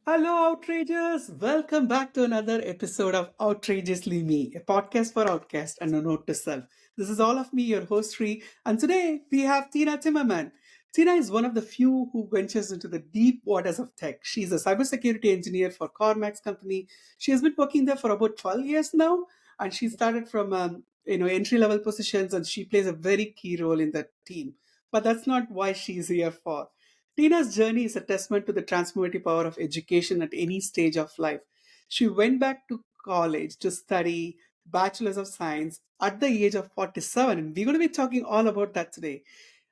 Hello, Outrageous! Welcome back to another episode of Outrageously Me, a podcast for outcast and a note to self. This is all of me, your host, Sri, and today we have Tina Timmerman. Tina is one of the few who ventures into the deep waters of tech. She's a cybersecurity engineer for CarMax company. She has been working there for about 12 years now, and she started from entry level positions, and she plays a very key role in that team. But that's not why she's here for. Tina's journey is a testament to the transformative power of education at any stage of life. She went back to college to study Bachelor's of Science at the age of 47, and we're going to be talking all about that today.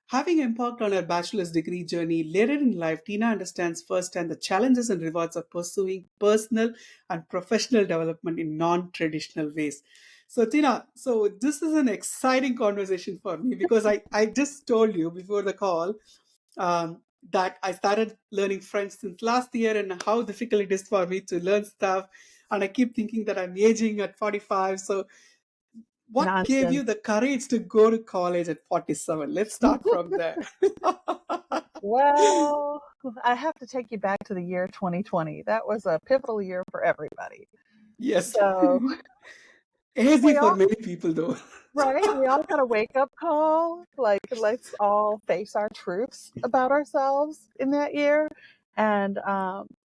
Having embarked on her bachelor's degree journey later in life, Tina understands firsthand the challenges and rewards of pursuing personal and professional development in non traditional ways. So, Tina, so this is an exciting conversation for me because I just told you before the call that I started learning French since last year and how difficult it is for me to learn stuff. And I keep thinking that I'm aging at 45. So, what gave Nonsense. you the courage to go to college at 47? Let's start from there. Well, I have to take you back to the year 2020. That was a pivotal year for everybody. Yes. So Easy we for all, many people, though. right? We all got a wake up call. Like, let's all face our truths about ourselves in that year. And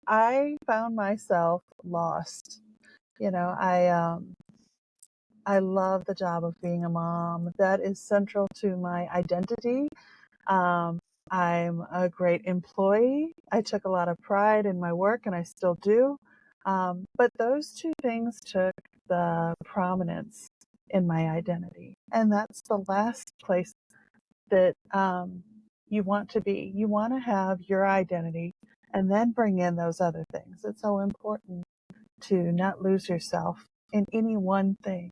I found myself lost. You know, I love the job of being a mom. That is central to my identity. Um, I'm a great employee. I took a lot of pride in my work, and I still do. But those two things took the prominence in my identity. And that's the last place that you want to be. You want to have your identity and then bring in those other things. It's so important to not lose yourself in any one thing.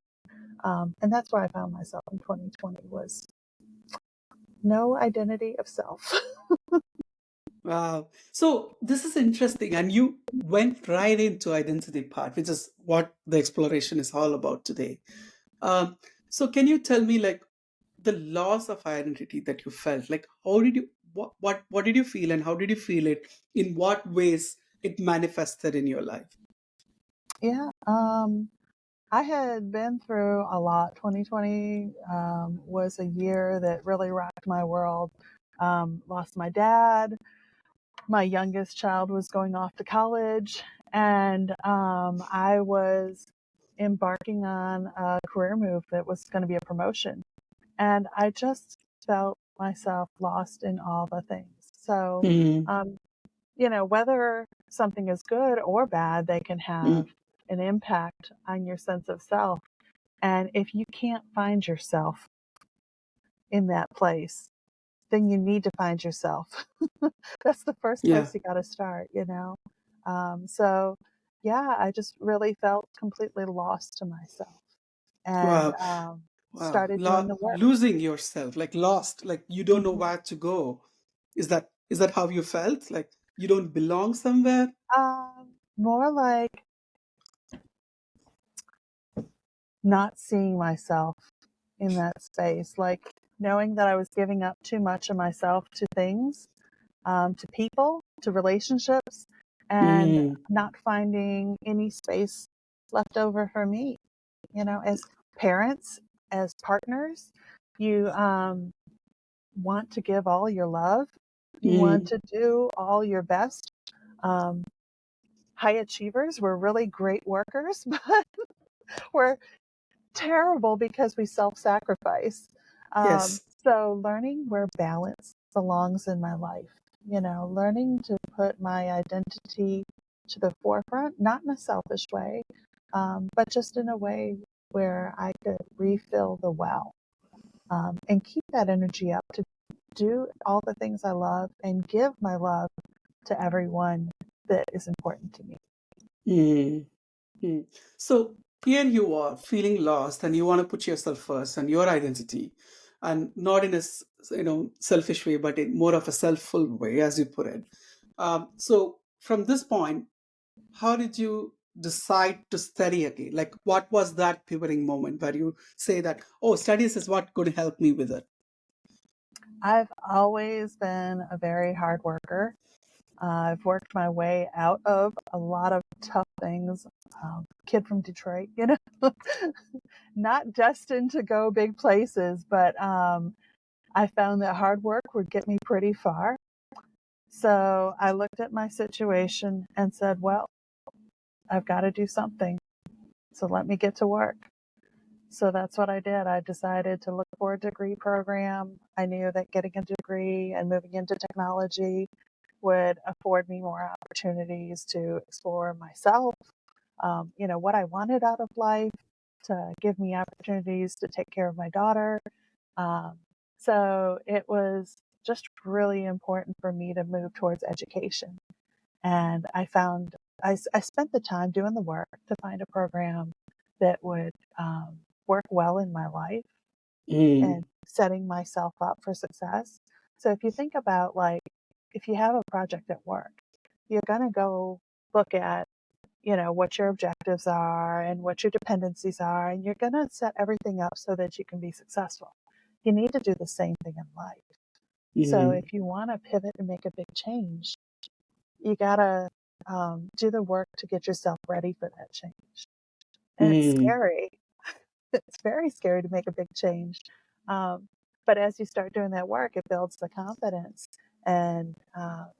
And that's where I found myself in 2020 was no identity of self. Wow. So this is interesting. And you went right into identity part, which is what the exploration is all about today. Um, so can you tell me like the loss of identity that you felt? Like how did you what did you feel and how did you feel it? In what ways it manifested in your life? Yeah, I had been through a lot. 2020 was a year that really rocked my world. Lost my dad. My youngest child was going off to college, and I was embarking on a career move that was going to be a promotion. And I just felt myself lost in all the things. So, Mm, um, whether something is good or bad, they can have mm, an impact on your sense of self. And if you can't find yourself in that place, then you need to find yourself. That's the first yeah. place you got to start. So, yeah, I just really felt completely lost to myself and Wow. Wow. started doing the work. Losing yourself, like lost, like you don't know Mhm. where to go. Is that how you felt? Like you don't belong somewhere? More like not seeing myself in that space, like knowing that I was giving up too much of myself to things, to people, to relationships, and Mm, not finding any space left over for me. As parents, as partners, you want to give all your love, you want mm, to do all your best. Um, High achievers, we're really great workers, but we're terrible because we self-sacrifice. yes. So learning where balance belongs in my life, learning to put my identity to the forefront, not in a selfish way, but just in a way where I could refill the well, and keep that energy up to do all the things I love and give my love to everyone that is important to me. Mm, mm. So here you are feeling lost and you want to put yourself first and your identity and not in a selfish way, but in more of a self-full way, as you put it. So from this point, how did you decide to study again? Like, what was that pivoting moment where you say that, oh, studies is what could help me with it? I've always been a very hard worker. I've worked my way out of a lot of tough things. Kid from Detroit, not destined to go big places, but I found that hard work would get me pretty far. So I looked at my situation and said, well, I've got to do something. So let me get to work. So that's what I did. I decided to look for a degree program. I knew that getting a degree and moving into technology would afford me more opportunities to explore myself, what I wanted out of life, to give me opportunities to take care of my daughter. Um, so it was just really important for me to move towards education. And I spent the time doing the work to find a program that would work well in my life Mm, and setting myself up for success. So if you think about, like, if you have a project at work, you're going to go look at, what your objectives are and what your dependencies are, and you're going to set everything up so that you can be successful. You need to do the same thing in life. So mm, if you want to pivot and make a big change, you got to do the work to get yourself ready for that change. And it's mm. scary. It's very scary to make a big change. Um, but as you start doing that work, it builds the confidence. And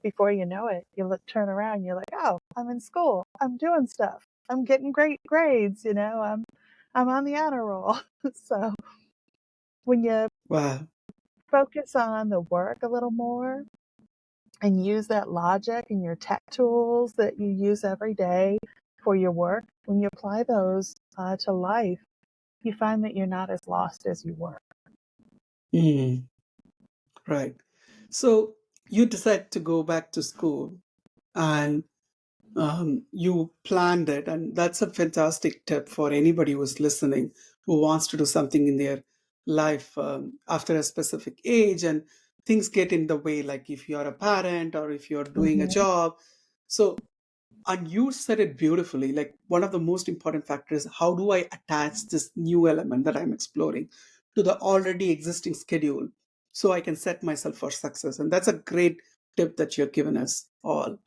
before you know it, turn around and you're like, oh, I'm in school. I'm doing stuff. I'm getting great grades. I'm on the honor roll. So when you Wow. focus on the work a little more and use that logic and your tech tools that you use every day for your work, when you apply those to life, you find that you're not as lost as you were. Mm, right. So you decide to go back to school and you planned it. And that's a fantastic tip for anybody who's listening who wants to do something in their life after a specific age and things get in the way, like if you're a parent or if you're doing a Mm-hmm. job. So and you said it beautifully. Like one of the most important factors, how do I attach this new element that I'm exploring to the already existing schedule so I can set myself for success? And that's a great tip that you've given us all.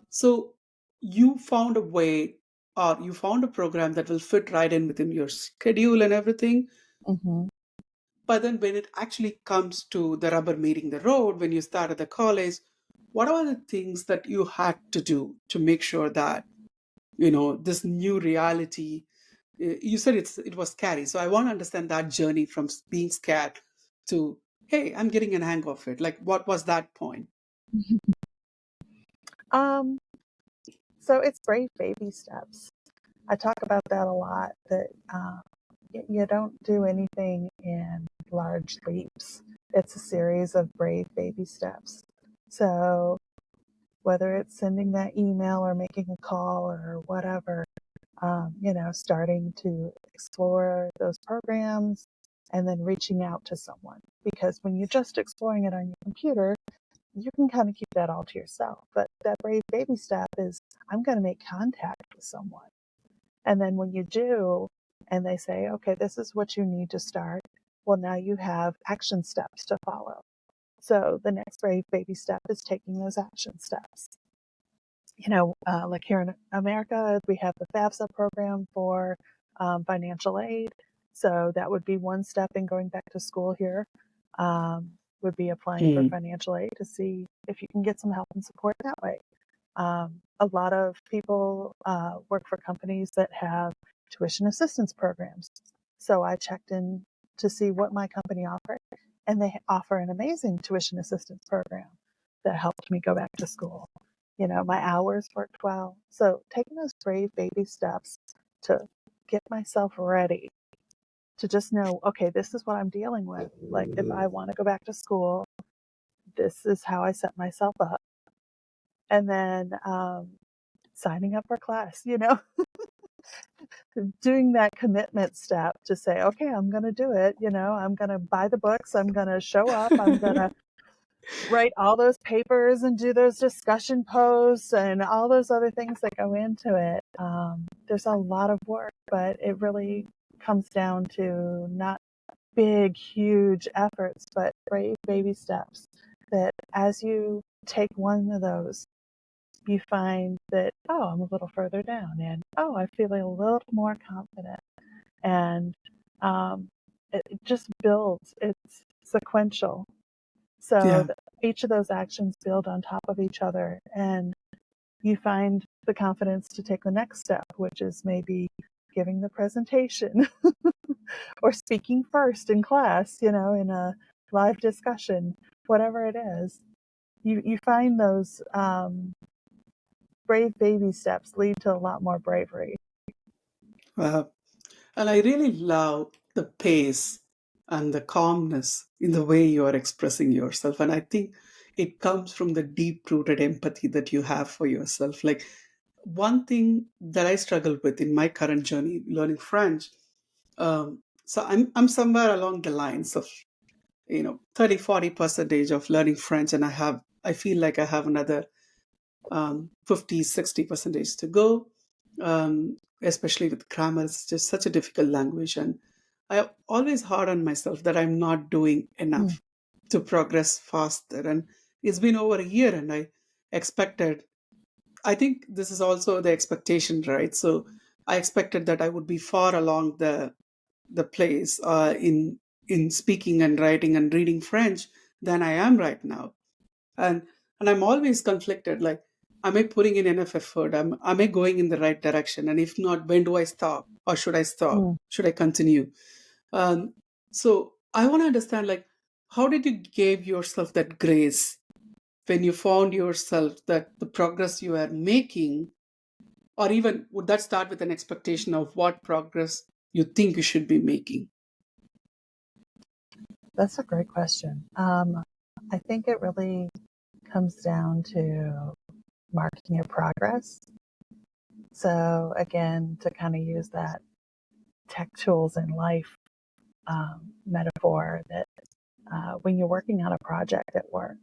So you found a way, or you found a program that will fit right in within your schedule and everything. Mm-hmm. But then when it actually comes to the rubber meeting the road, when you started the college, what are the things that you had to do to make sure that this new reality, you said it was scary, so I want to understand that journey from being scared to, hey, I'm getting an hang of it. Like, what was that point? Um, so it's brave baby steps. I talk about that a lot, that you don't do anything in large leaps. It's a series of brave baby steps. So whether it's sending that email or making a call or whatever, starting to explore those programs and then reaching out to someone. Because when you're just exploring it on your computer, you can kind of keep that all to yourself. But that brave baby step is, I'm going to make contact with someone. And then when you do, and they say, okay, this is what you need to start, well, now you have action steps to follow. So the next brave baby step is taking those action steps. Like here in America, we have the FAFSA program for financial aid. So that would be one step in going back to school here, would be applying for Mm, financial aid to see if you can get some help and support that way. A lot of people work for companies that have tuition assistance programs. So I checked in to see what my company offered, and they offer an amazing tuition assistance program that helped me go back to school. My hours worked well. So taking those brave baby steps to get myself ready to just know, okay, this is what I'm dealing with. Like, if I want to go back to school, this is how I set myself up. And then signing up for class, doing that commitment step to say, okay, I'm going to do it. I'm going to buy the books. I'm going to show up. I'm going to write all those papers and do those discussion posts and all those other things that go into it. There's a lot of work, but it really comes down to not big, huge efforts, but brave baby steps that as you take one of those, you find that, oh, I'm a little further down, and oh, I feel a little more confident. And um, it just builds, it's sequential. So Yeah. each of those actions build on top of each other, and you find the confidence to take the next step, which is maybe giving the presentation or speaking first in class, in a live discussion, whatever it is. You find those brave baby steps lead to a lot more bravery. Uh, and I really love the pace and the calmness in the way you are expressing yourself. And I think it comes from the deep rooted empathy that you have for yourself. Like, one thing that I struggle with in my current journey learning French, so I'm somewhere along the lines of 30-40 percentage of learning French, and I feel like I have another 50-60 percentage to go, especially with grammar. It's just such a difficult language, and I always hard on myself that I'm not doing Mm, enough to progress faster. And it's been over a year, and I think this is also the expectation, right? So I expected that I would be far along the place in speaking and writing and reading French than I am right now. And I'm always conflicted. Like, am I putting in enough effort? Am I going in the right direction? And if not, when do I stop? Or should I stop? mm. Should I continue? Um, so I want to understand, like, how did you give yourself that grace when you found yourself that the progress you are making, or even would that start with an expectation of what progress you think you should be making? That's a great question. I think it really comes down to marking your progress. So, again, to kind of use that tech tools in life metaphor, that when you're working on a project at work,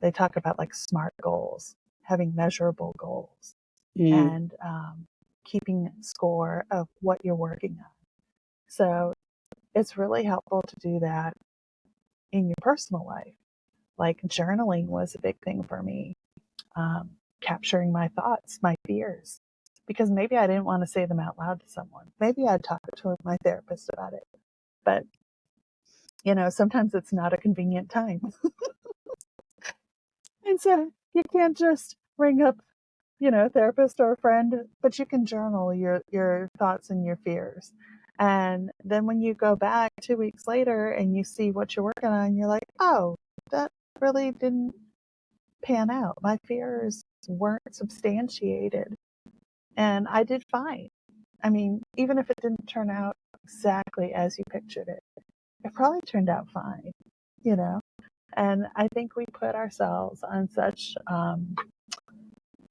they talk about like SMART goals, having measurable goals, Mm, and keeping score of what you're working on. So, it's really helpful to do that in your personal life. Like journaling was a big thing for me, capturing my thoughts, my fears, because maybe I didn't want to say them out loud to someone. Maybe I'd talk to my therapist about it, but sometimes it's not a convenient time. And so you can't just ring up, a therapist or a friend, but you can journal your thoughts and your fears. And then when you go back 2 weeks later and you see what you're working on, you're like, oh, that really didn't pan out. My fears weren't substantiated, and I did fine. I mean, even if it didn't turn out exactly as you pictured it, it probably turned out fine, you know? And I think we put ourselves on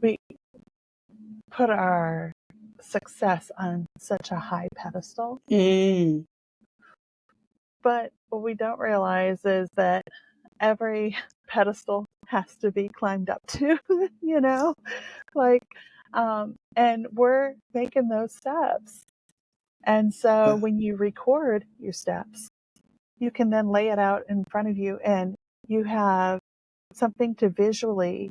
we put our success on such a high pedestal. mm, But what we don't realize is that every pedestal has to be climbed up to, you know? Like, and we're making those steps. And so uh, when you record your steps, you can then lay it out in front of you, and you have something to visually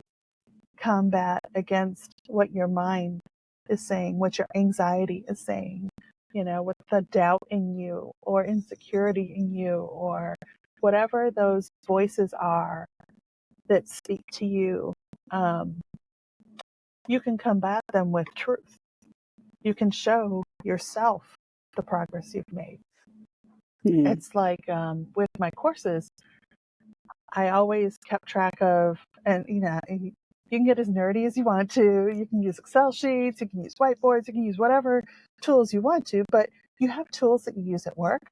combat against what your mind is saying, what your anxiety is saying, with the doubt in you or insecurity in you or whatever those voices are that speak to you. Um, you can combat them with truth. You can show yourself the progress you've made. mm, It's like with my courses, I always kept track of, and you can get as nerdy as you want to. You can use Excel sheets, you can use whiteboards, you can use whatever tools you want to, but you have tools that you use at work.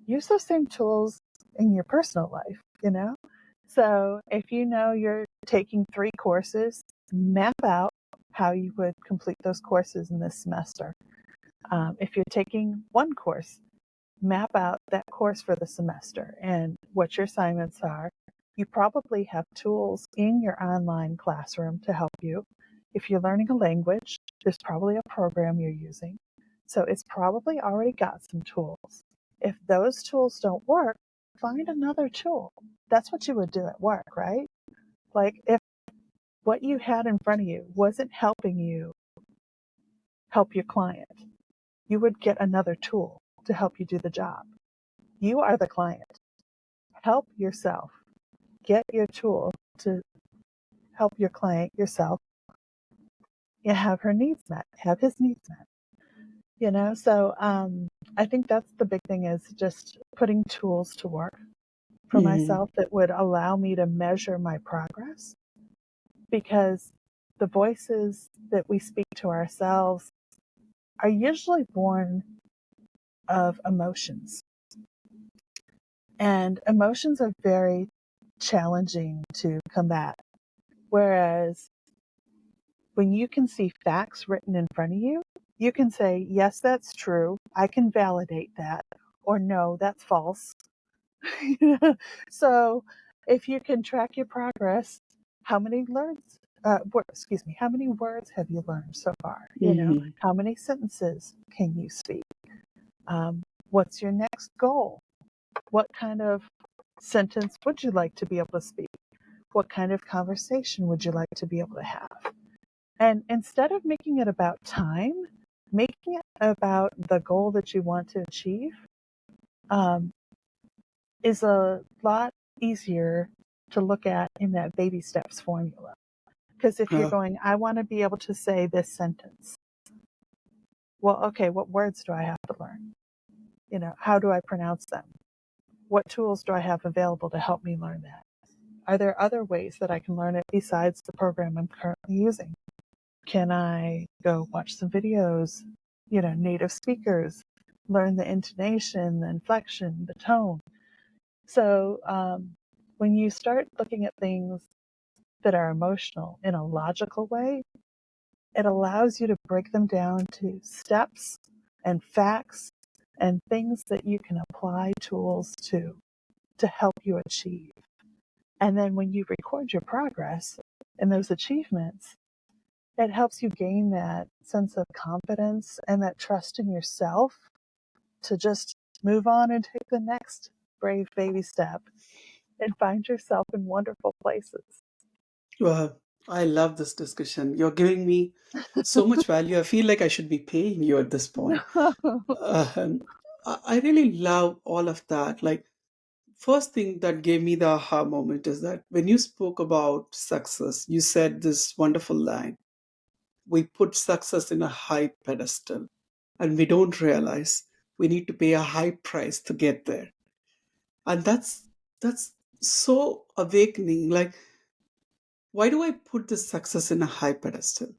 Use those same tools in your personal life. So if you know you're taking 3 courses, map out how you would complete those courses in this semester. If you're taking one course, map out that course for the semester and what your assignments are. You probably have tools in your online classroom to help you. If you're learning a language, there's probably a program you're using. So it's probably already got some tools. If those tools don't work, find another tool. That's what you would do at work, right? Like if what you had in front of you wasn't helping you help your client, you would get another tool to help you do the job. You are the client. Help yourself. Get your tool to help your client, yourself, and have her needs met, have his needs met. So I think that's the big thing, is just putting tools to work for Mm, myself that would allow me to measure my progress, because the voices that we speak to ourselves are usually born of emotions, and emotions are very challenging to combat. Whereas when you can see facts written in front of you, you can say, yes, that's true. I can validate that. Or no, that's false. So if you can track your progress, how many how many words have you learned so far? mm, How many sentences can you speak? What's your next goal? What kind of sentence would you like to be able to speak? What kind of conversation would you like to be able to have? And instead of making it about time, making it about the goal that you want to achieve um, is a lot easier to look at in that baby steps formula. Because if you're uh, going, I want to be able to say this sentence, well, okay, what words do I have to learn? How do I pronounce them? What tools do I have available to help me learn that? Are there other ways that I can learn it besides the program I'm currently using? Can I go watch some videos, native speakers, learn the intonation, the inflection, the tone? So when you start looking at things that are emotional in a logical way, it allows you to break them down to steps and facts and things that you can apply tools to help you achieve. And then when you record your progress and those achievements, it helps you gain that sense of confidence and that trust in yourself to just move on and take the next brave baby step and find yourself in wonderful places. uh, I love this discussion. You're giving me so much value. I feel like I should be paying you at this point. Um, I really love all of that. Like, first thing that gave me the aha moment is that when you spoke about success, you said this wonderful line: we put success in a high pedestal, and we don't realize we need to pay a high price to get there. And that's so awakening. Like, why do I put this success in a high pedestal?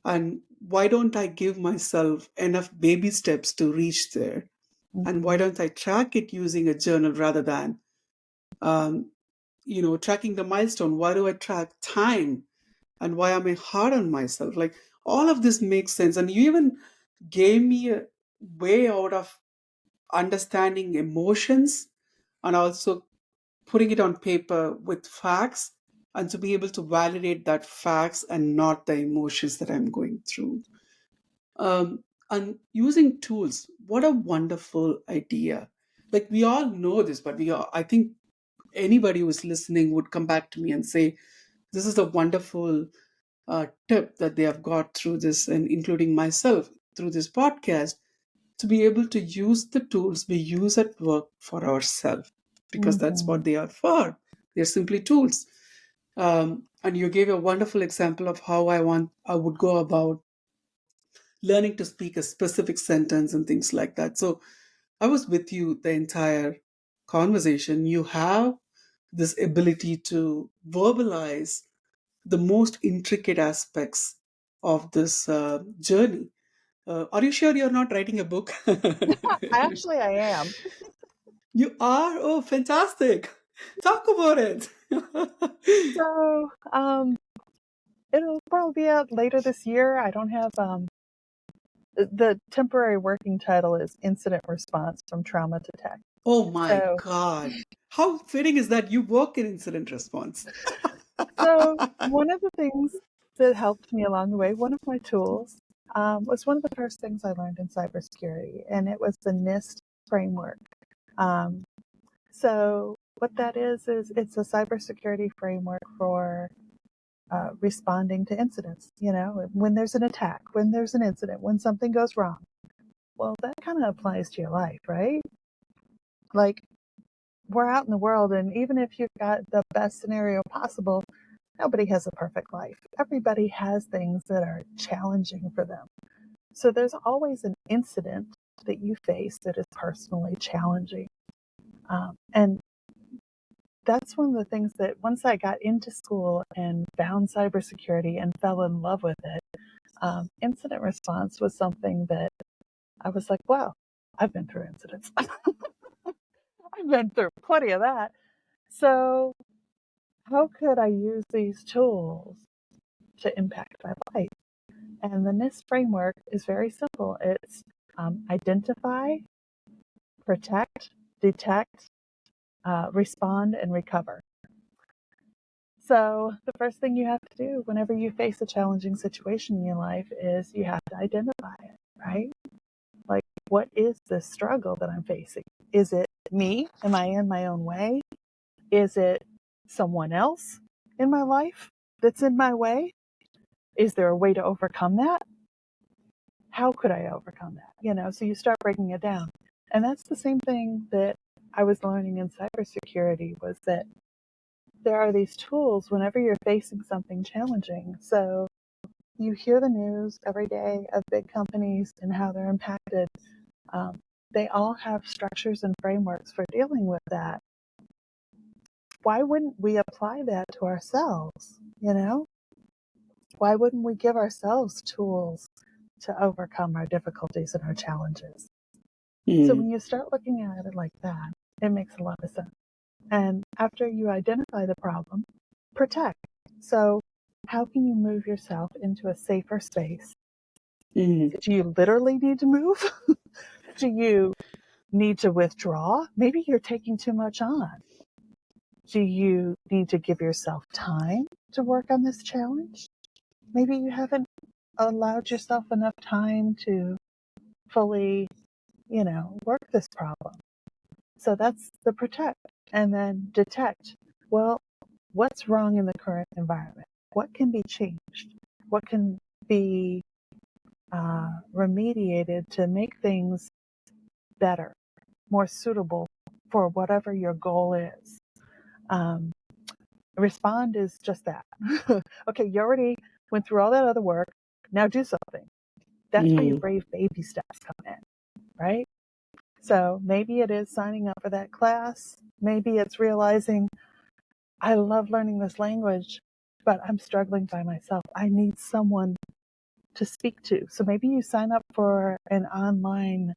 And why don't I give myself enough baby steps to reach there? And why Mhm, don't I track it using a journal rather than um, tracking the milestone? Why do I track time? And why am I hard on myself? Like, all of this makes sense. And you even gave me a way out of understanding emotions and also putting it on paper with facts, and to be able to validate that facts and not the emotions that I'm going through. And using tools, what a wonderful idea. Like, we all know this, but I think anybody who's listening would come back to me and say, this is a wonderful tip that they have got through this, and including myself through this podcast, to be able to use the tools we use at work for ourselves, because that's mhm, what they are for. They're simply tools. And you gave a wonderful example of how I would go about learning to speak a specific sentence and things like that. So I was with you the entire conversation. You have this ability to verbalize the most intricate aspects of this journey. Are you sure you're not writing a book? Actually, I am. You are? Oh, fantastic. Talk about it. So it'll probably be out later this year. I don't have the temporary working title is Incident Response from Trauma to Tech. Oh my So God. How fitting is that you work in incident response? so one of the things that helped me along the way, one of my tools, was one of the first things I learned in cybersecurity, and it was the NIST framework. Um, So what that is it's a cybersecurity framework for responding to incidents. You know, when there's an attack, when there's an incident, when something goes wrong. Well, that kind of applies to your life, right? Like, we're out in the world, and even if you've got the best scenario possible, nobody has a perfect life. Everybody has things that are challenging for them. So there's always an incident that you face that is personally challenging. And that's one of the things that once I got into school and found cybersecurity and fell in love with it, incident response was something that I was like, wow, I've been through incidents. I've been through plenty of that. So how could I use these tools to impact my life? And the NIST framework is very simple. It's identify, protect, detect, respond, and recover. So the first thing you have to do whenever you face a challenging situation in your life is you have to identify it, right? Like, what is this struggle that I'm facing? Is it me? Am I in my own way? Is it someone else in my life that's in my way? Is there a way to overcome that? How could I overcome that? You know, so you start breaking it down. And that's the same thing that I was learning in cybersecurity, was that there are these tools whenever you're facing something challenging. So you hear the news every day of big companies and how they're impacted. They all have structures and frameworks for dealing with that. Why wouldn't we apply that to ourselves? You know, why wouldn't we give ourselves tools to overcome our difficulties and our challenges? So when Mm. you start looking at it like that, it makes a lot of sense. And after you identify the problem, protect. So how can you move yourself into a safer space? Mm. Do you literally need to move? Do you need to withdraw? Maybe you're taking too much on. Do you need to give yourself time to work on this challenge? Maybe you haven't allowed yourself enough time to fully, work this problem. So that's the protect. And then detect. Well, what's wrong in the current environment? What can be changed? What can be remediated to make things better, more suitable for whatever your goal is? Um, Respond is just that. Okay, you already went through all that other work. Now do something. That's where your Mm. brave baby steps come in, right? So maybe it is signing up for that class. Maybe it's realizing, I love learning this language, but I'm struggling by myself. I need someone to speak to. So maybe you sign up for an online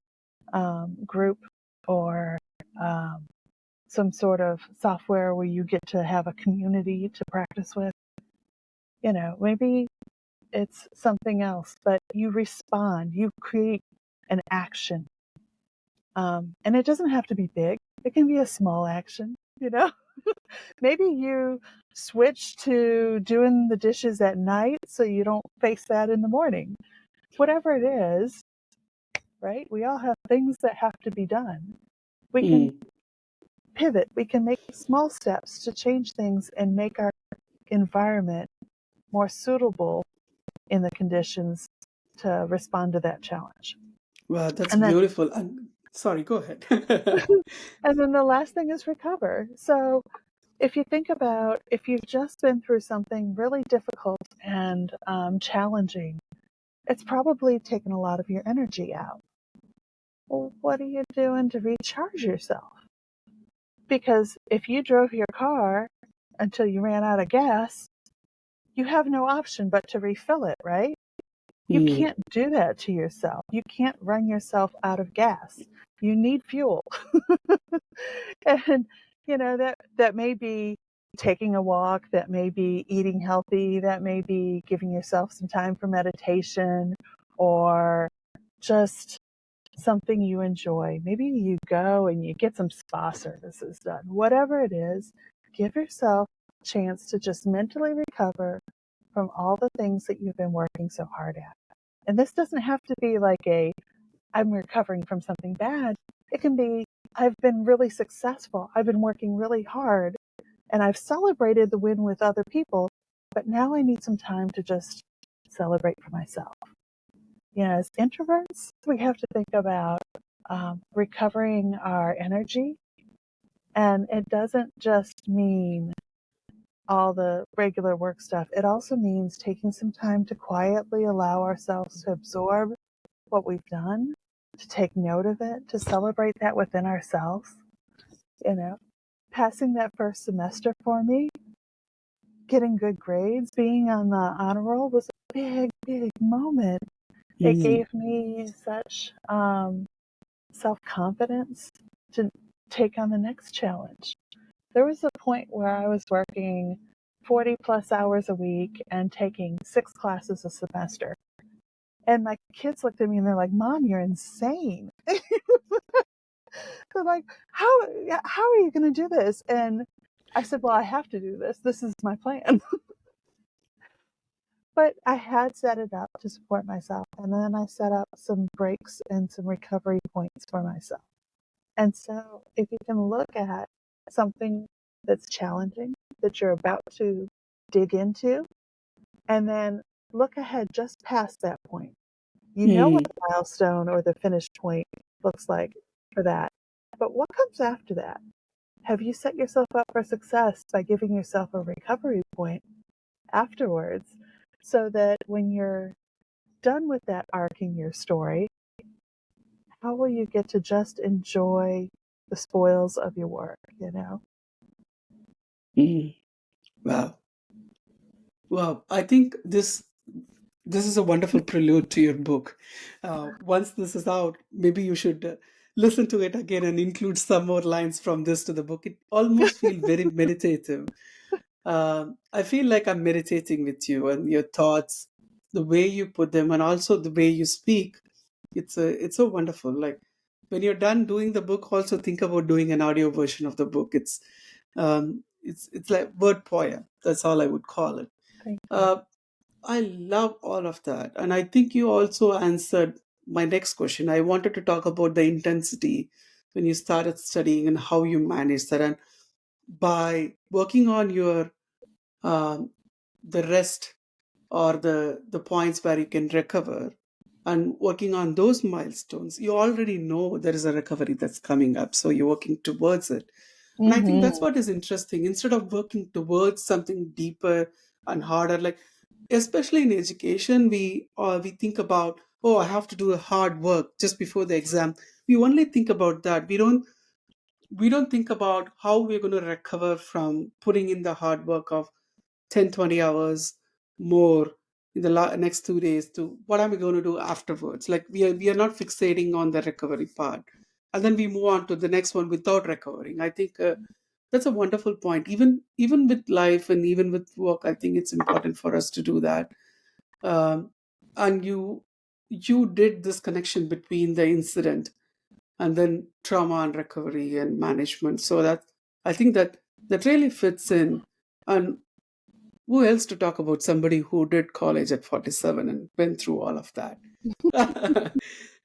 group, or um, some sort of software where you get to have a community to practice with. Maybe it's something else, but you respond, you create an action. And it doesn't have to be big. It can be a small action. Maybe you switch to doing the dishes at night so you don't face that in the morning. Whatever it is, right? We all have things that have to be done. We can Mm. pivot. We can make small steps to change things and make our environment more suitable in the conditions to respond to that challenge. Wow, that's And then beautiful. And sorry, go ahead. and then the last thing is recover. So if you think about, if you've just been through something really difficult and challenging, it's probably taken a lot of your energy out. Well, what are you doing to recharge yourself? Because if you drove your car until you ran out of gas, you have no option but to refill it, right? You Mm. can't do that to yourself. You can't run yourself out of gas. You need fuel. And that may be taking a walk, that may be eating healthy, that may be giving yourself some time for meditation, or just something you enjoy. Maybe you go and you get some spa services done. Whatever it is, give yourself a chance to just mentally recover from all the things that you've been working so hard at. And this doesn't have to be like I'm recovering from something bad. It can be I've been really successful. I've been working really hard and I've celebrated the win with other people, but now I need some time to just celebrate for myself. As introverts, we have to think about recovering our energy. And it doesn't just mean all the regular work stuff. It also means taking some time to quietly allow ourselves to absorb what we've done, to take note of it, to celebrate that within ourselves. Passing that first semester for me, getting good grades, being on the honor roll was a big, big moment. It Mm. gave me such self-confidence to take on the next challenge. There was a point where I was working 40 plus hours a week and taking 6 classes a semester. And my kids looked at me and they're like, Mom, you're insane. They're like, how are you going to do this? And I said, well, I have to do this. This is my plan. But I had set it up to support myself. And then I set up some breaks and some recovery points for myself. And so if you can look at something that's challenging that you're about to dig into, and then look ahead just past that point. You know what Mm. the milestone or the finish point looks like for that. But what comes after that? Have you set yourself up for success by giving yourself a recovery point afterwards so that when you're done with that arc in your story, how will you get to just enjoy the spoils of your work? Mm. Wow. Wow. I think this is a wonderful prelude to your book. Once this is out, maybe you should listen to it again and include some more lines from this to the book. It almost feels very meditative. I feel like I'm meditating with you and your thoughts, the way you put them, and also the way you speak. It's so wonderful. Like when you're done doing the book, also think about doing an audio version of the book. It's like word poem. That's all I would call it. Thank you. Uh, I love all of that. And I think you also answered my next question. I wanted to talk about the intensity when you started studying and how you managed that. And by working on your um, the rest or the points where you can recover and working on those milestones, you already know there is a recovery that's coming up. So you're working towards it. And I think that's Mm-hmm. what is interesting. Instead of working towards something deeper and harder, like especially in education, we think about, oh, I have to do a hard work just before the exam. We only think about that. We don't think about how we're going to recover from putting in the hard work of 10, 20 hours more in the next 2 days to what am I going to do afterwards. Like we are not fixating on the recovery part, and then we move on to the next one without recovering. I think that's a wonderful point. Even with life and even with work, I think it's important for us to do that. um, and you did this connection between the incident and then trauma and recovery and management, so that I think that really fits in. And who else to talk about somebody who did college at 47 and went through all of that?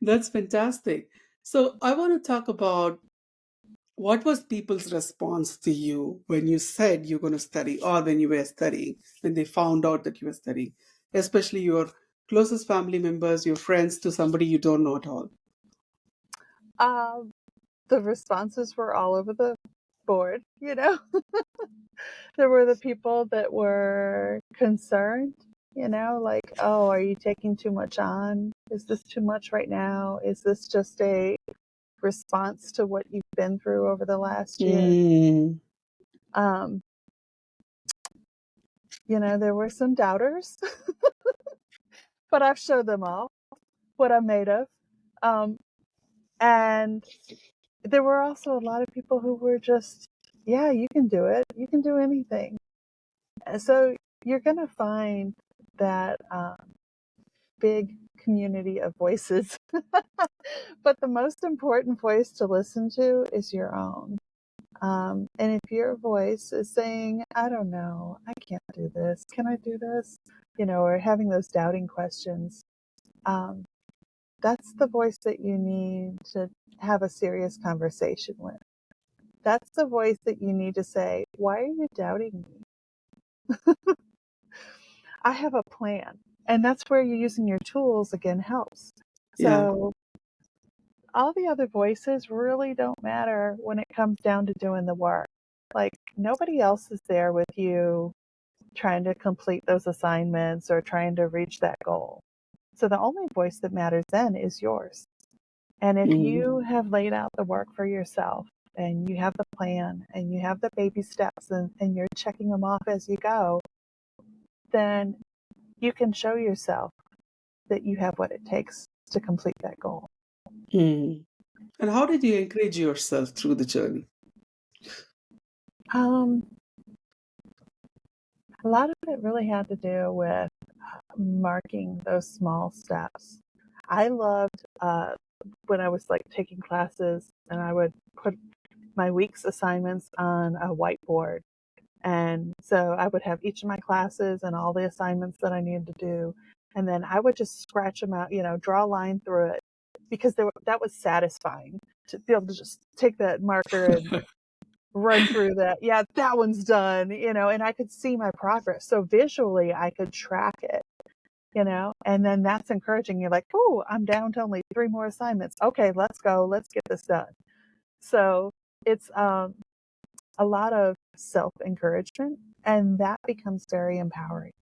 That's fantastic. So I want to talk about what was people's response to you when you said you're going to study or when you were studying, when they found out that you were studying, especially your closest family members, your friends, to somebody you don't know at all. Um, the responses were all over the board. There were the people that were concerned, like, oh, are you taking too much on? Is this too much right now? Is this just a response to what you've been through over the last year? Mm. Um, there were some doubters, but I've showed them all what I'm made of. Um, and there were also a lot of people who were just, yeah, you can do it. You can do anything. So you're going to find that big community of voices. But the most important voice to listen to is your own. And if your voice is saying, I don't know, I can't do this, can I do this? Or having those doubting questions, um, That's the voice that you need to have a serious conversation with. That's the voice that you need to say, why are you doubting me? I have a plan. And that's where you're using your tools again helps. Yeah. So all the other voices really don't matter when it comes down to doing the work. Like nobody else is there with you trying to complete those assignments or trying to reach that goal. So the only voice that matters then is yours. And if Mm. you have laid out the work for yourself and you have the plan and you have the baby steps and you're checking them off as you go, then you can show yourself that you have what it takes to complete that goal. Mm. And how did you encourage yourself through the journey? Um, a lot of it really had to do with marking those small steps. I loved when I was like taking classes and I would put my week's assignments on a whiteboard. And so I would have each of my classes and all the assignments that I needed to do. And then I would just scratch them out, draw a line through it because that was satisfying to be able to just take that marker and run through that. Yeah, that one's done, and I could see my progress. So visually, I could track it, and then that's encouraging. You're like, oh, I'm down to only 3 more assignments. Okay, let's go. Let's get this done. So it's a lot of self encouragement, and that becomes very empowering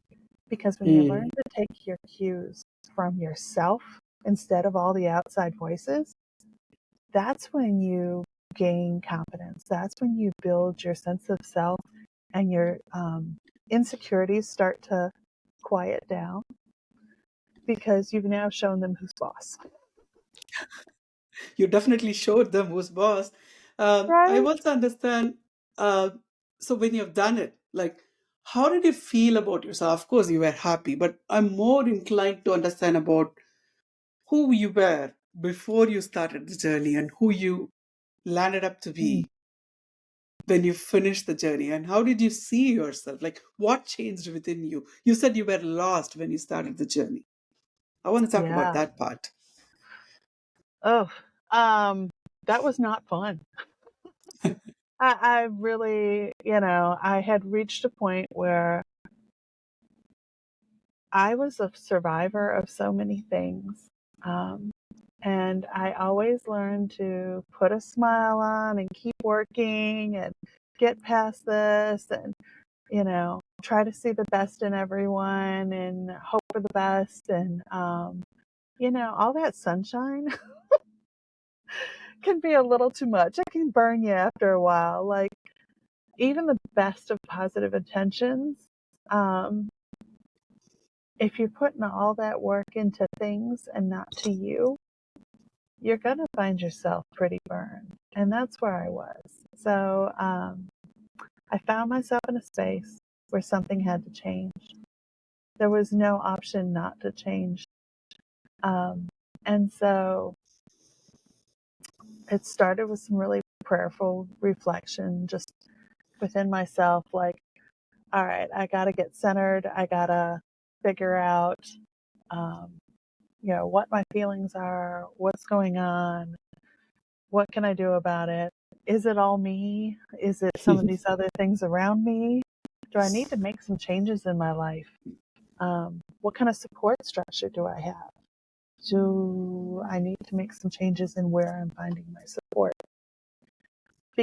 because when you learn Mm. to take your cues from yourself instead of all the outside voices, that's when you gain confidence. That's when you build your sense of self and your insecurities start to quiet down because you've now shown them who's boss. You definitely showed them who's boss. I Right? also understand. Uh, so when you've done it, like, how did you feel about yourself? Of course, you were happy, but I'm more inclined to understand about who you were before you started the journey and who you landed up to Mm, be when you finished the journey. And how did you see yourself? Like, what changed within you? You said you were lost when you started the journey. I want to talk about yeah. that part. Oh, um, that was not fun. I really, I had reached a point where I was a survivor of so many things. Um, and I always learned to put a smile on and keep working and get past this and, try to see the best in everyone and hope for the best. And, all that sunshine can be a little too much. It can burn you after a while. Like, even the best of positive intentions, um, if you're putting all that work into things and not to you, you're going to find yourself pretty burned. And that's where I was. So I found myself in a space where something had to change. There was no option not to change. Um, and so it started with some really prayerful reflection just within myself, like, all right, I got to get centered. I got to figure out, um, what my feelings are, what's going on, what can I do about it? Is it all me? Is it some of these other things around me? Do I need to make some changes in my life? What kind of support structure do I have? Do I need to make some changes in where I'm finding my support?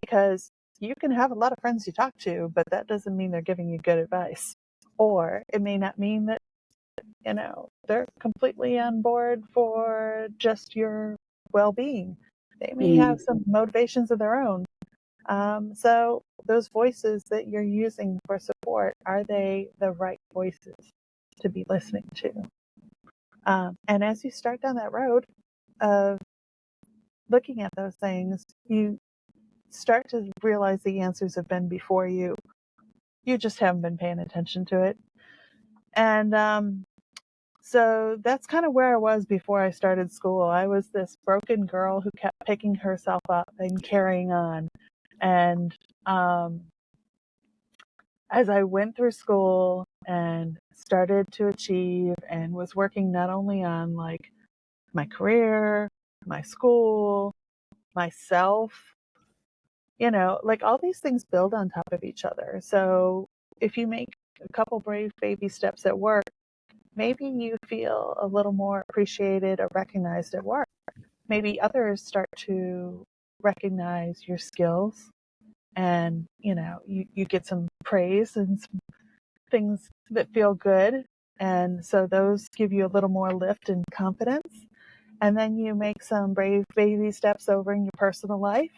Because you can have a lot of friends you talk to, but that doesn't mean they're giving you good advice. Or it may not mean that, they're completely on board for just your well being. They may have Mm. some motivations of their own. So those voices that you're using for support, are they the right voices to be listening to? And as you start down that road of looking at those things, you start to realize the answers have been before you. You just haven't been paying attention to it. And so that's kind of where I was before I started school. I was this broken girl who kept picking herself up and carrying on. And as I went through school and started to achieve and was working not only on like my career, my school, myself, like all these things build on top of each other. So if you make a couple brave baby steps at work, maybe you feel a little more appreciated or recognized at work. Maybe others start to recognize your skills and, you get some praise and some things that feel good. And so those give you a little more lift and confidence. And then you make some brave baby steps over in your personal life.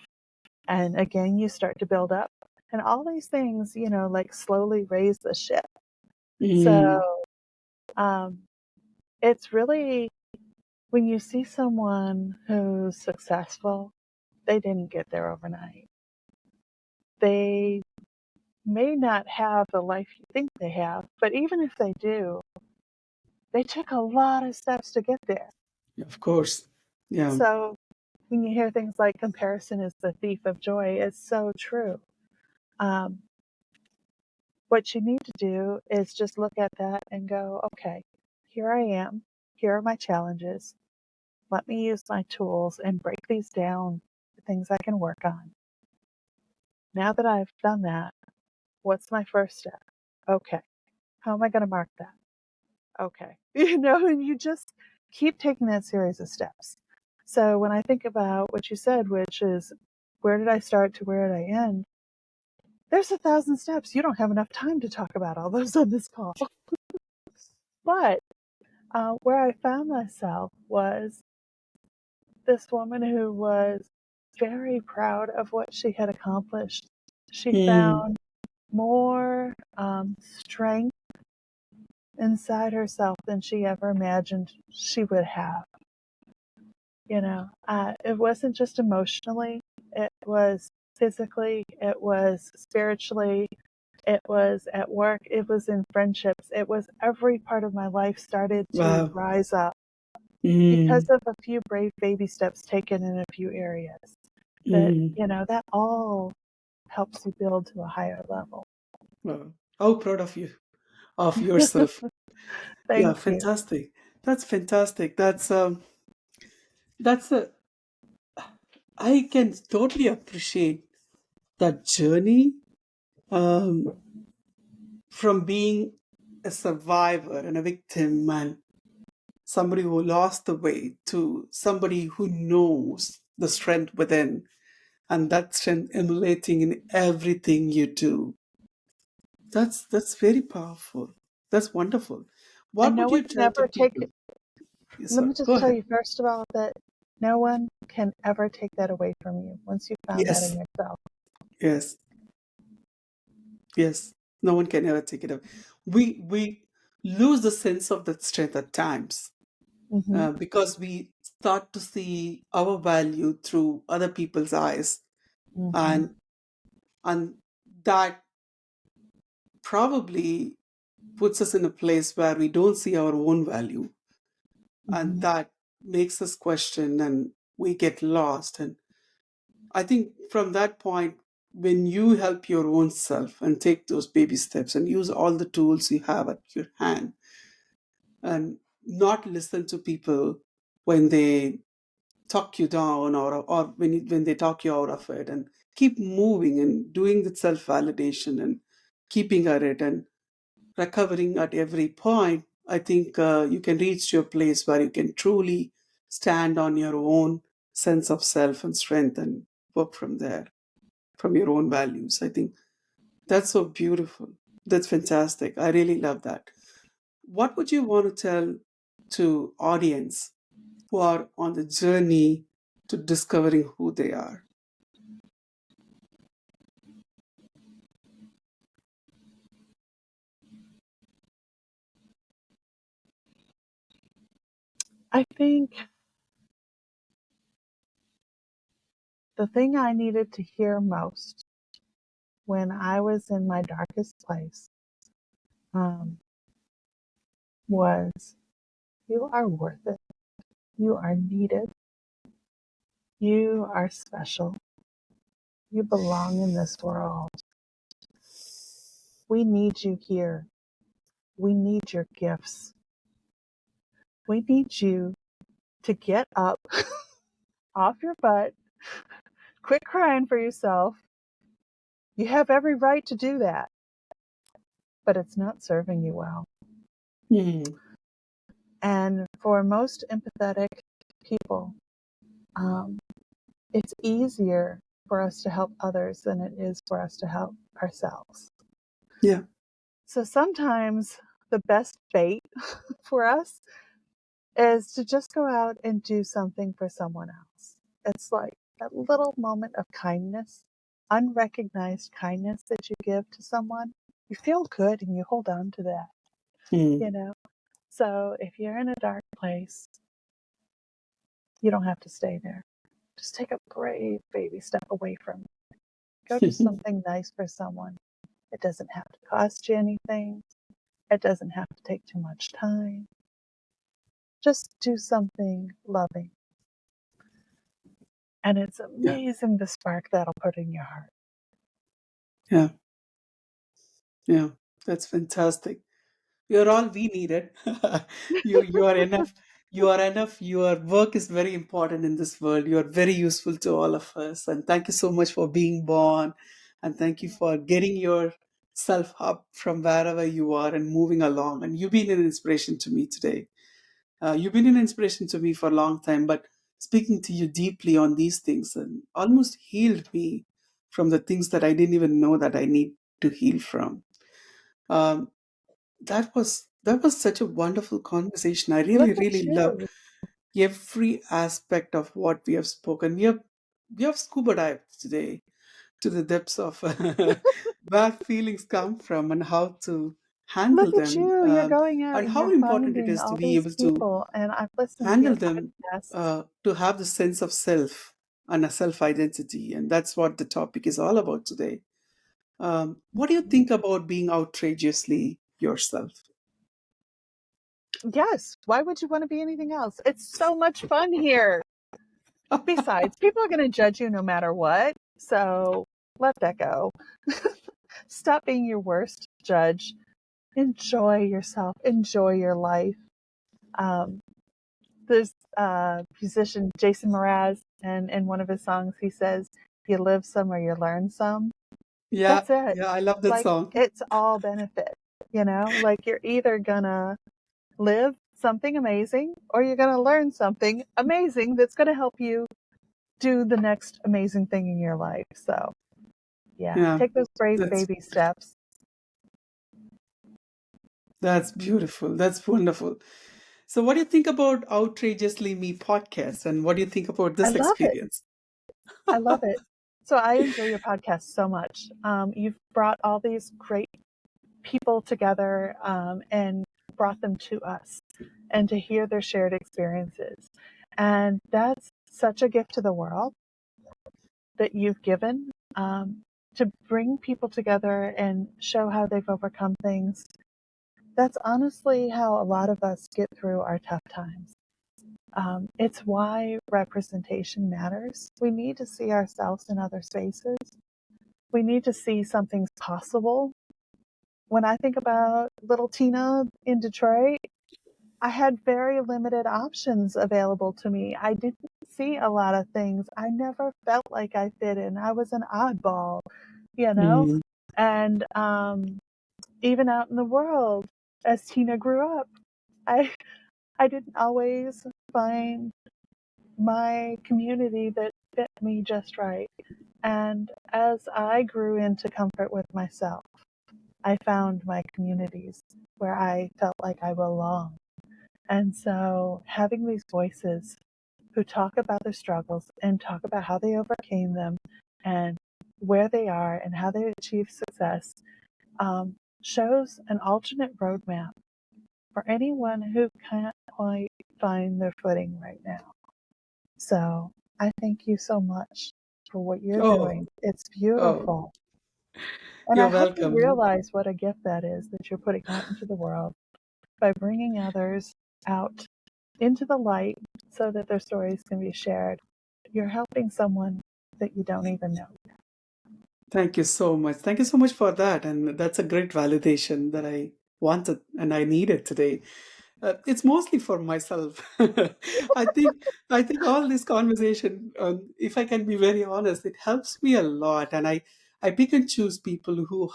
And again, you start to build up. And all these things, like slowly raise the ship. Mm. So um, it's really when you see someone who's successful, they didn't get there overnight. They may not have the life you think they have, but even if they do, they took a lot of steps to get there. Of course. Yeah. So when you hear things like comparison is the thief of joy, it's so true. Um, what you need to do is just look at that and go, okay, here I am. Here are my challenges. Let me use my tools and break these down to things I can work on. Now that I've done that, what's my first step? Okay. How am I going to mark that? Okay. And you just keep taking that series of steps. So when I think about what you said, which is where did I start to where did I end? There's 1,000 steps. You don't have enough time to talk about all those on this call. But where I found myself was this woman who was very proud of what she had accomplished. She Mm. found more strength inside herself than she ever imagined she would have. It wasn't just emotionally, it was physically, it was spiritually, it was at work, it was in friendships, it was every part of my life started to Wow. rise up because Mm. of a few brave baby steps taken in a few areas. That, Mm. that all helps you build to a higher level. Wow. How proud of you, of yourself. Yeah, Thank you. fantastic. That's fantastic. That's a I can totally appreciate that journey, um, from being a survivor and a victim and somebody who lost the way to somebody who knows the strength within, and that strength emulating in everything you do. That's very powerful. That's wonderful. And What no would one you can tell to ever take people? Yes, Let sir. me just Go tell ahead. you, first of all, that no one can ever take that away from you once you found that in Yes, yourself. yes, yes. No one can ever take it away. We lose the sense of that strength at times, Hmm. because we start to see our value through other people's eyes, Hmm. and and that probably puts us in a place where we don't see our own value, and Hmm. that makes us question and we get lost. And I think from that point, when you help your own self and take those baby steps and use all the tools you have at your hand, and not listen to people when they talk you down, or when they talk you out of it, and keep moving and doing the self validation and keeping at it and recovering at every point, I think you can reach to a place where you can truly stand on your own sense of self and strength and work from there, from your own values. I think that's so beautiful. That's fantastic. I really love that. What would you want to tell to audience who are on the journey to discovering who they are? I think the thing I needed to hear most when I was in my darkest place um, was you are worth it. You are needed. You are special. You belong in this world. We need you here. We need your gifts. We need you to get up off your butt, quit crying for yourself. You have every right to do that, but it's not serving you well. Mm. And for most empathetic people, it's easier for us to help others than it is for us to help ourselves. Yeah. So sometimes the best bait for us is to just go out and do something for someone else. It's like that little moment of kindness, unrecognized kindness that you give to someone. You feel good and you hold on to that, Mm. you know? So if you're in a dark place, you don't have to stay there. Just take a brave baby step away from it. Go do something nice for someone. It doesn't have to cost you anything. It doesn't have to take too much time. Just do something loving. And it's Yeah. amazing the spark that'll put in your heart. Yeah. Yeah. That's fantastic. You're all we needed. You are enough. You are enough. Your work is very important in this world. You are very useful to all of us. And thank you so much for being born. And thank you for getting yourself up from wherever you are and moving along. And you've been an inspiration to me today. You've been an inspiration to me for a long time, but speaking to you deeply on these things and almost healed me from the things that I didn't even know that I need to heal from. Um, that was such a wonderful conversation. I Look really, at really loved you. every aspect of what we have spoken. We have scuba dived today to the depths of where feelings come from and how to handle Look at them, you. You're going out and and how you're important it finding is to all be these able to people. And I've listened to handle your them, podcasts. to have the sense of self and a self identity. And that's what the topic is all about today. What do you think about being outrageously yourself? Yes. Why would you want to be anything else? It's so much fun here. Besides, people are going to judge you no matter what. So let that go. Stop being your worst judge. Enjoy yourself. Enjoy your life. Um, there's musician Jason Mraz, and in one of his songs, he says, "You live some or you learn some." Yeah, That's it. yeah, I love that Like, song. it's all benefit. Like you're either gonna live something amazing or you're gonna learn something amazing that's gonna help you do the next amazing thing in your life. So, yeah, Yeah, take those brave that's baby steps. that's beautiful. That's wonderful. So, what do you think about Outrageously Me podcast, and what do you think about I this love it. experience? I love it. So, I enjoy your podcast so much. You've brought all these great people together and brought them to us and to hear their shared experiences. And that's such a gift to the world that you've given to bring people together and show how they've overcome things. That's honestly how a lot of us get through our tough times. It's why representation matters. We need to see ourselves in other spaces. We need to see something's possible. When I think about little Tina in Detroit, I had very limited options available to me. I didn't see a lot of things. I never felt like I fit in. I was an oddball, you know? Mm, And even out in the world, as Tina grew up, I I didn't always find my community that fit me just right. And as I grew into comfort with myself, I found my communities where I felt like I belonged. And so having these voices who talk about their struggles and talk about how they overcame them and where they are and how they achieved success shows an alternate roadmap for anyone who can't quite find their footing right now. So I thank you so much for what you're oh, doing. It's oh, beautiful. And I you're hope you welcome. realize what a gift that is that you're putting out into the world by bringing others out into the light so that their stories can be shared. You're helping someone that you don't even know. Thank you so much. Thank you so much for that. And that's a great validation that I wanted and I needed today. It's mostly for myself. I think all this conversation, if I can be very honest, it helps me a lot, and I pick and choose people who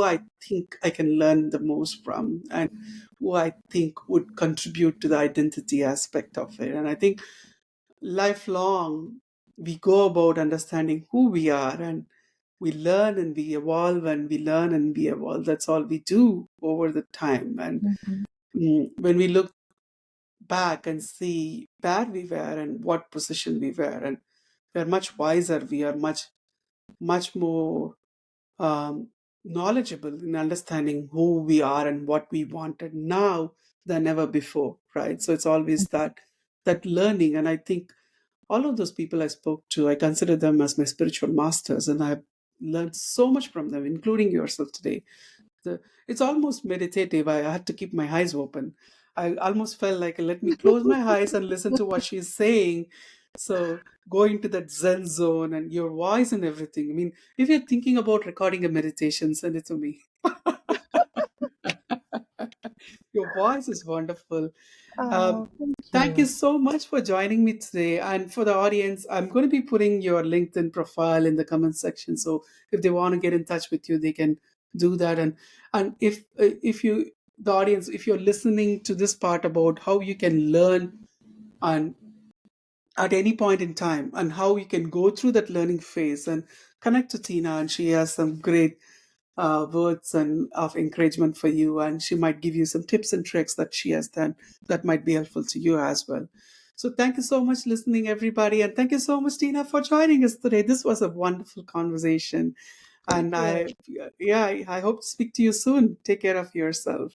I think I can learn the most from, and who I think would contribute to the identity aspect of it. And I think lifelong we go about understanding who we are, and we learn and we evolve, and we learn and we evolve. That's all we do over the time. And Mhm. when we look back and see where we were and what position we were, and we're much wiser, we are much more um, knowledgeable in understanding who we are and what we wanted now than ever before, right? So it's always that learning. And I think all of those people I spoke to, I consider them as my spiritual masters, and I've learned so much from them, including yourself today. It's almost meditative. I had to keep my eyes open. I almost felt like, let me close my eyes and listen to what she's saying. So going to that Zen zone and your voice and everything. I mean, if you're thinking about recording a meditation, send it to me. Your voice is wonderful. Oh, Um, thank Thank you you. so much for joining me today. And for the audience, I'm going to be putting your LinkedIn profile in the comment section. So if they want to get in touch with you, they can do that. And if you, the audience, if you're listening to this part about how you can learn and at any point in time, and how you can go through that learning phase, and connect to Tina, and she has some great words and of encouragement for you, and she might give you some tips and tricks that she has done that might be helpful to you as well. So thank you so much listening, everybody, and thank you so much, Tina, for joining us today. This was a wonderful conversation, Thank and you. I hope to speak to you soon. Take care of yourself.